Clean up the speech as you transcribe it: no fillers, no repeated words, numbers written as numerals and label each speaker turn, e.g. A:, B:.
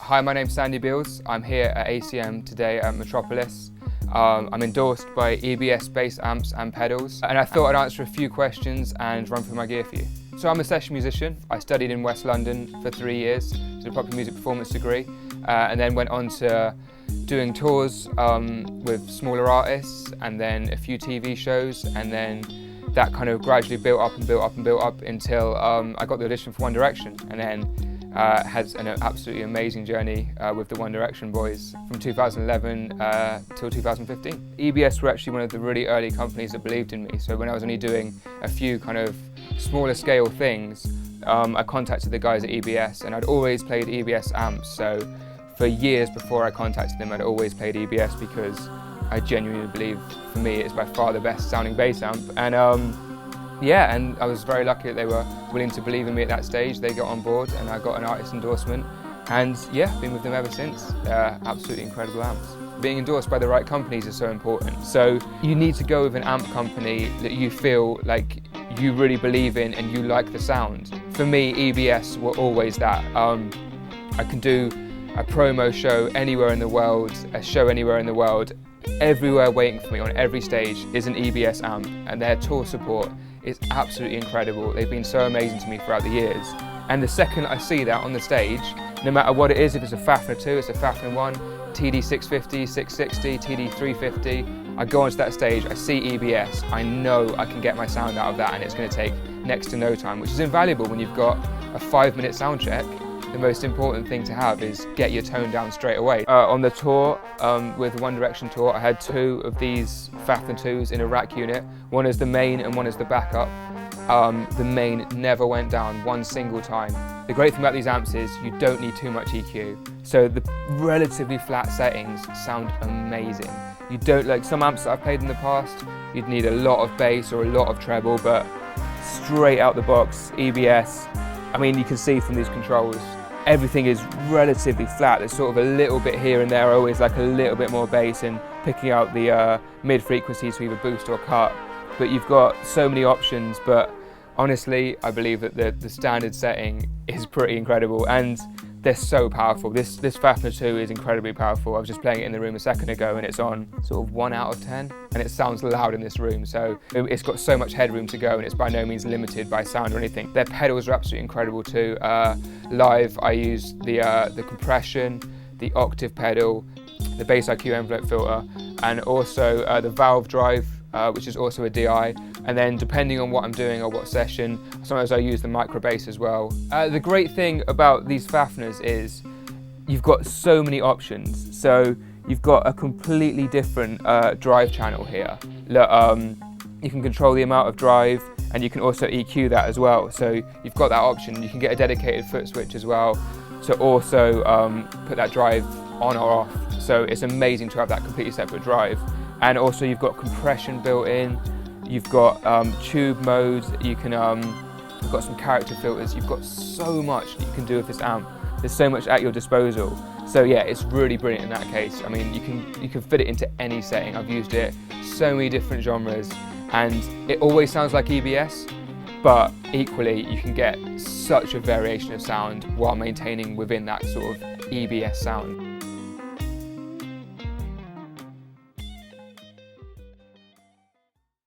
A: Hi, my name's Beales. I'm here at ACM today at Metropolis. I'm endorsed by EBS bass amps and pedals, and I thought I'd answer a few questions and run through my gear for you. So I'm a session musician. I studied in West London for 3 years, did a popular music performance degree, and then went on to doing tours with smaller artists, and then a few TV shows, and then that kind of gradually built up until I got the audition for One Direction, and then had an absolutely amazing journey with the One Direction boys from 2011 till 2015. EBS were actually one of the really early companies that believed in me. So when I was only doing a few kind of smaller scale things, I contacted the guys at EBS, and I'd always played EBS amps. So for years before I contacted them, I'd always played EBS because I genuinely believe, for me, it's by far the best sounding bass amp. And yeah, and I was very lucky that they were willing to believe in me at that stage. They got on board and I got an artist endorsement. And yeah, been with them ever since. They're absolutely incredible amps. Being endorsed by the right companies is so important. So you need to go with an amp company that you feel like you really believe in and you like the sound. For me, EBS were always that. I can do a promo show anywhere in the world, a show anywhere in the world. Everywhere waiting for me on every stage is an EBS amp, and their tour support is absolutely incredible. They've been so amazing to me throughout the years. And the second I see that on the stage, no matter what it is, if it's a Fafner 2, it's a Fafner 1, TD 650, 660, TD 350, I go onto that stage, I see EBS, I know I can get my sound out of that, and it's going to take next to no time, which is invaluable when you've got a 5-minute sound check. The most important thing to have is get your tone down straight away. On the tour, with the One Direction tour, I had 2 of these Fafner 2s in a rack unit. One is the main and one is the backup. The main never went down one single time. The great thing about these amps is you don't need too much EQ. So the relatively flat settings sound amazing. You don't, like some amps that I've played in the past, you'd need a lot of bass or a lot of treble, but straight out the box, EBS, I mean, you can see from these controls, everything is relatively flat. There's sort of a little bit here and there, always like a little bit more bass and picking out the mid frequencies to either boost or cut. But you've got so many options, but honestly, I believe that the standard setting is pretty incredible, and they're so powerful. This Fafner 2 is incredibly powerful. I was just playing it in the room a second ago, and it's on sort of 1 out of 10, and it sounds loud in this room. So it's got so much headroom to go, and it's by no means limited by sound or anything. Their pedals are absolutely incredible too. Live, I use the compression, the octave pedal, the bass IQ envelope filter, and also the valve drive, which is also a DI. And then depending on what I'm doing or what session, sometimes I use the micro bass as well. The great thing about these Fafners is you've got so many options. So you've got a completely different drive channel here. Look, you can control the amount of drive, and you can also EQ that as well. So you've got that option. You can get a dedicated foot switch as well to also put that drive on or off. So it's amazing to have that completely separate drive. And also you've got compression built in. You've got tube modes, you've got some character filters, you've got so much that you can do with this amp. There's so much at your disposal. So yeah, it's really brilliant in that case. I mean, you can fit it into any setting. I've used it so many different genres, and it always sounds like EBS, but equally you can get such a variation of sound while maintaining within that sort of EBS sound.